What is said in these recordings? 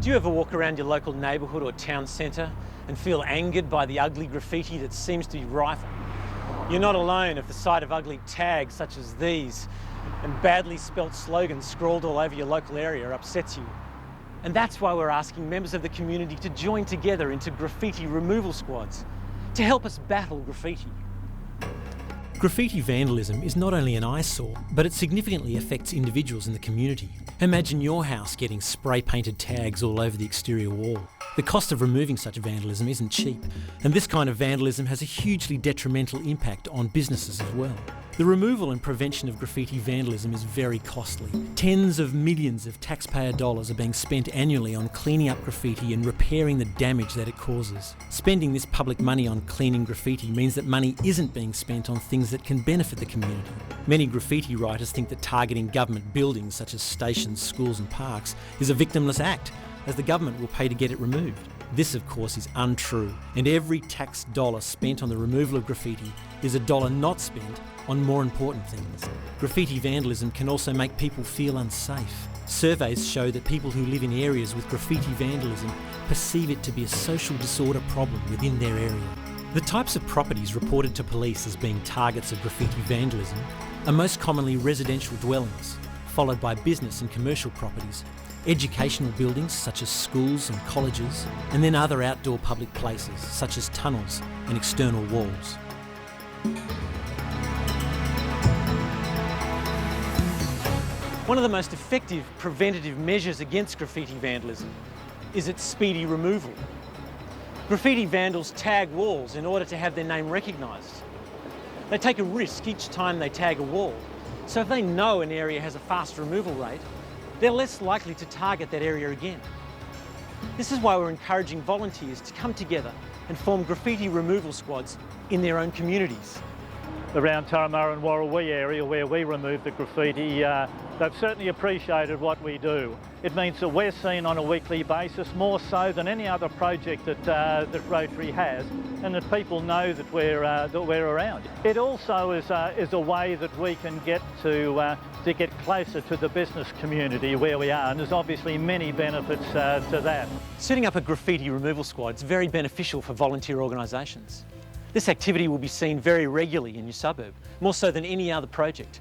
Do you ever walk around your local neighbourhood or town centre and feel angered by the ugly graffiti that seems to be rife? You're not alone if the sight of ugly tags such as these and badly spelt slogans scrawled all over your local area upsets you. And that's why we're asking members of the community to join together into graffiti removal squads to help us battle graffiti. Graffiti vandalism is not only an eyesore, but it significantly affects individuals in the community. Imagine your house getting spray-painted tags all over the exterior wall. The cost of removing such vandalism isn't cheap, and this kind of vandalism has a hugely detrimental impact on businesses as well. The removal and prevention of graffiti vandalism is very costly. Tens of millions of taxpayer dollars are being spent annually on cleaning up graffiti and repairing the damage that it causes. Spending this public money on cleaning graffiti means that money isn't being spent on things that can benefit the community. Many graffiti writers think that targeting government buildings such as stations, schools and parks is a victimless act, as the government will pay to get it removed. This, of course, is untrue, and every tax dollar spent on the removal of graffiti is a dollar not spent on more important things. Graffiti vandalism can also make people feel unsafe. Surveys show that people who live in areas with graffiti vandalism perceive it to be a social disorder problem within their area. The types of properties reported to police as being targets of graffiti vandalism are most commonly residential dwellings, followed by business and commercial properties, educational buildings such as schools and colleges, and then other outdoor public places such as tunnels and external walls. One of the most effective preventative measures against graffiti vandalism is its speedy removal. Graffiti vandals tag walls in order to have their name recognised. They take a risk each time they tag a wall, so if they know an area has a fast removal rate, they're less likely to target that area again. This is why we're encouraging volunteers to come together and form graffiti removal squads in their own communities. Around Turramurra and Warrawee area where we remove the graffiti, they've certainly appreciated what we do. It means that we're seen on a weekly basis, more so than any other project that Rotary has, and that people know that we're around. It also is a way that we can get to get closer to the business community where we are, and there's obviously many benefits to that. Setting up a graffiti removal squad is very beneficial for volunteer organisations. This activity will be seen very regularly in your suburb, more so than any other project,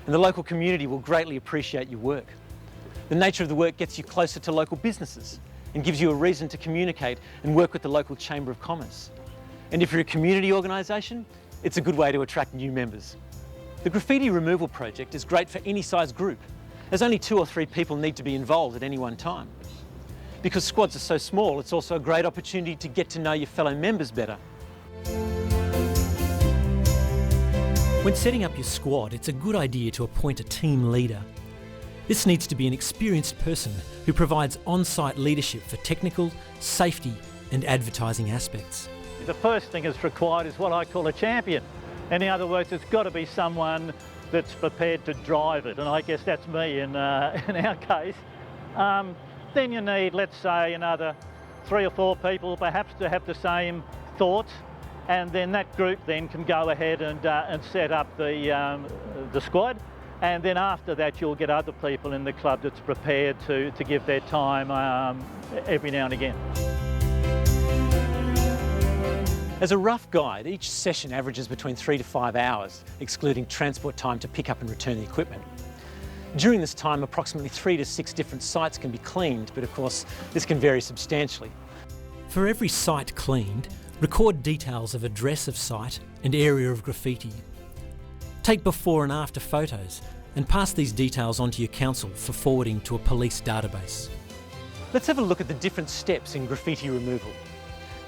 and the local community will greatly appreciate your work. The nature of the work gets you closer to local businesses and gives you a reason to communicate and work with the local Chamber of Commerce. And if you're a community organisation, it's a good way to attract new members. The graffiti removal project is great for any size group, as only 2 or 3 people need to be involved at any one time. Because squads are so small, it's also a great opportunity to get to know your fellow members better. When setting up your squad, it's a good idea to appoint a team leader. This needs to be an experienced person who provides on-site leadership for technical, safety and advertising aspects. The first thing that's required is what I call a champion. In other words, it's got to be someone that's prepared to drive it, and I guess that's me in our case. Then you need, let's say, another 3 or 4 people perhaps to have the same thoughts, and then that group then can go ahead and set up the squad, and then after that you'll get other people in the club that's prepared to give their time every now and again. As a rough guide, each session averages between 3 to 5 hours, excluding transport time to pick up and return the equipment. During this time, approximately 3 to 6 different sites can be cleaned, but of course this can vary substantially. For every site cleaned, record details of address of site and area of graffiti. Take before and after photos and pass these details on to your council for forwarding to a police database. Let's have a look at the different steps in graffiti removal.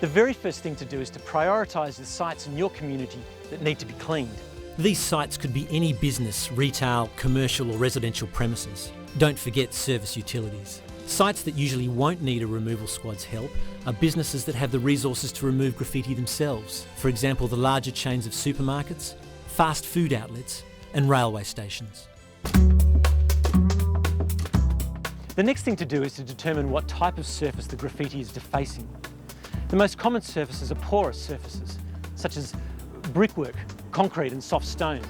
The very first thing to do is to prioritise the sites in your community that need to be cleaned. These sites could be any business, retail, commercial or residential premises. Don't forget service utilities. Sites that usually won't need a removal squad's help are businesses that have the resources to remove graffiti themselves. For example, the larger chains of supermarkets, fast food outlets and railway stations. The next thing to do is to determine what type of surface the graffiti is defacing. The most common surfaces are porous surfaces, such as brickwork, concrete and soft stone.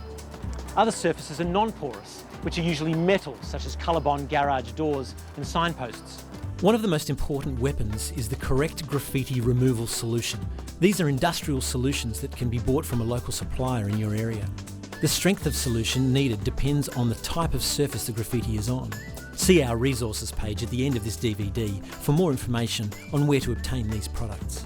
Other surfaces are non-porous, which are usually metal, such as colorbond garage doors and signposts. One of the most important weapons is the correct graffiti removal solution. These are industrial solutions that can be bought from a local supplier in your area. The strength of solution needed depends on the type of surface the graffiti is on. See our resources page at the end of this DVD for more information on where to obtain these products.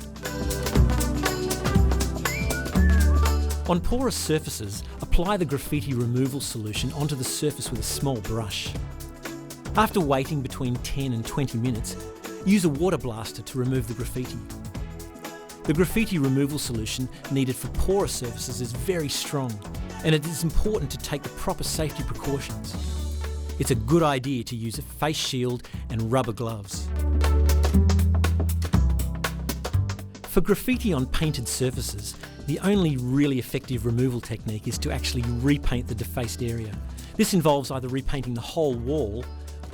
On porous surfaces, apply the graffiti removal solution onto the surface with a small brush. After waiting between 10 and 20 minutes, use a water blaster to remove the graffiti. The graffiti removal solution needed for porous surfaces is very strong, and it is important to take the proper safety precautions. It's a good idea to use a face shield and rubber gloves. For graffiti on painted surfaces, the only really effective removal technique is to actually repaint the defaced area. This involves either repainting the whole wall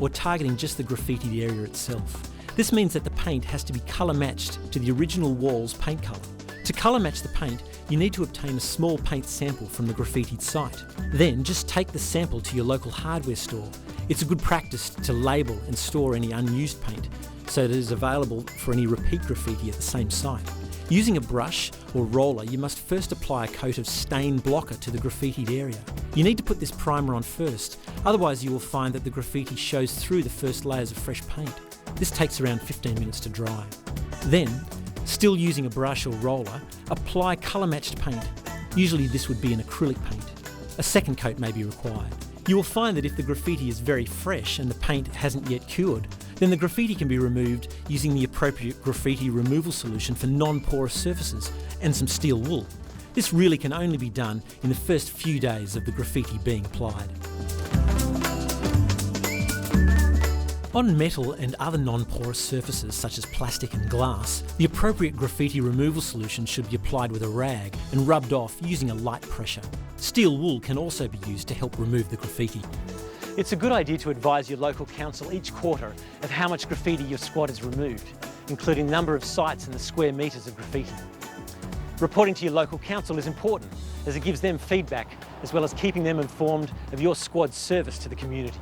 or targeting just the graffitied area itself. This means that the paint has to be colour matched to the original wall's paint colour. To colour match the paint, you need to obtain a small paint sample from the graffitied site. Then just take the sample to your local hardware store. It's a good practice to label and store any unused paint so that it is available for any repeat graffiti at the same site. Using a brush or roller, you must first apply a coat of stain blocker to the graffitied area. You need to put this primer on first, otherwise you will find that the graffiti shows through the first layers of fresh paint. This takes around 15 minutes to dry. Then, still using a brush or roller, apply colour-matched paint. Usually this would be an acrylic paint. A second coat may be required. You will find that if the graffiti is very fresh and the paint hasn't yet cured, then the graffiti can be removed using the appropriate graffiti removal solution for non-porous surfaces and some steel wool. This really can only be done in the first few days of the graffiti being applied. On metal and other non-porous surfaces such as plastic and glass, the appropriate graffiti removal solution should be applied with a rag and rubbed off using a light pressure. Steel wool can also be used to help remove the graffiti. It's a good idea to advise your local council each quarter of how much graffiti your squad has removed, including the number of sites and the square metres of graffiti. Reporting to your local council is important as it gives them feedback as well as keeping them informed of your squad's service to the community.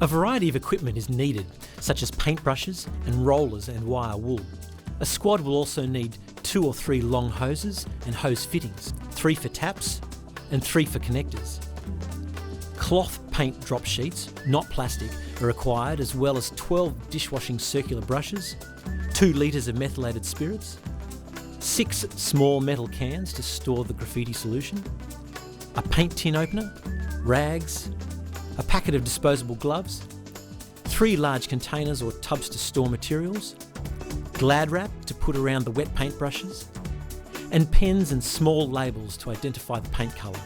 A variety of equipment is needed, such as paintbrushes and rollers and wire wool. A squad will also need 2 or 3 long hoses and hose fittings, 3 for taps and 3 for connectors. Cloth paint drop sheets, not plastic, are required, as well as 12 dishwashing circular brushes, 2 litres of methylated spirits, 6 small metal cans to store the graffiti solution, a paint tin opener, rags, a packet of disposable gloves, 3 large containers or tubs to store materials, Glad wrap to put around the wet paint brushes, and pens and small labels to identify the paint colour.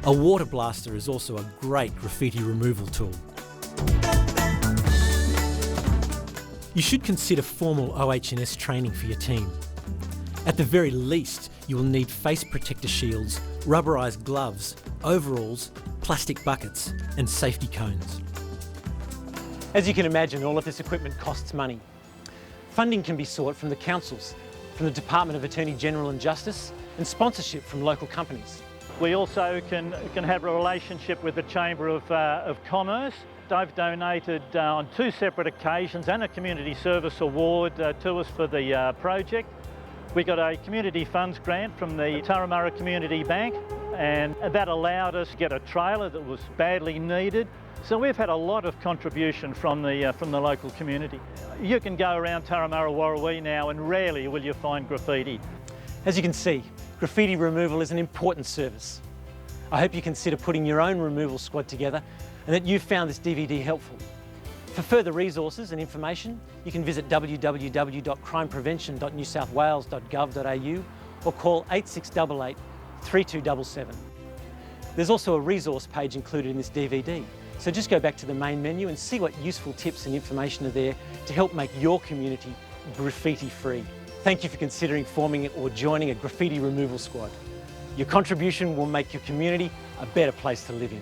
A water blaster is also a great graffiti removal tool. You should consider formal OH&S training for your team. At the very least, you will need face protector shields, rubberised gloves, overalls, plastic buckets and safety cones. As you can imagine, all of this equipment costs money. Funding can be sought from the councils, from the Department of Attorney General and Justice, and sponsorship from local companies. We also can have a relationship with the Chamber of Commerce. They've donated on 2 separate occasions and a community service award to us for the project. We got a community funds grant from the Turramurra Community Bank, and that allowed us to get a trailer that was badly needed. So we've had a lot of contribution from the local community. You can go around Turramurra Warrawee now and rarely will you find graffiti. As you can see, graffiti removal is an important service. I hope you consider putting your own removal squad together and that you've found this DVD helpful. For further resources and information, you can visit www.crimeprevention.newsouthwales.gov.au or call 8688 3277. There's also a resource page included in this DVD, so just go back to the main menu and see what useful tips and information are there to help make your community graffiti-free. Thank you for considering forming or joining a graffiti removal squad. Your contribution will make your community a better place to live in.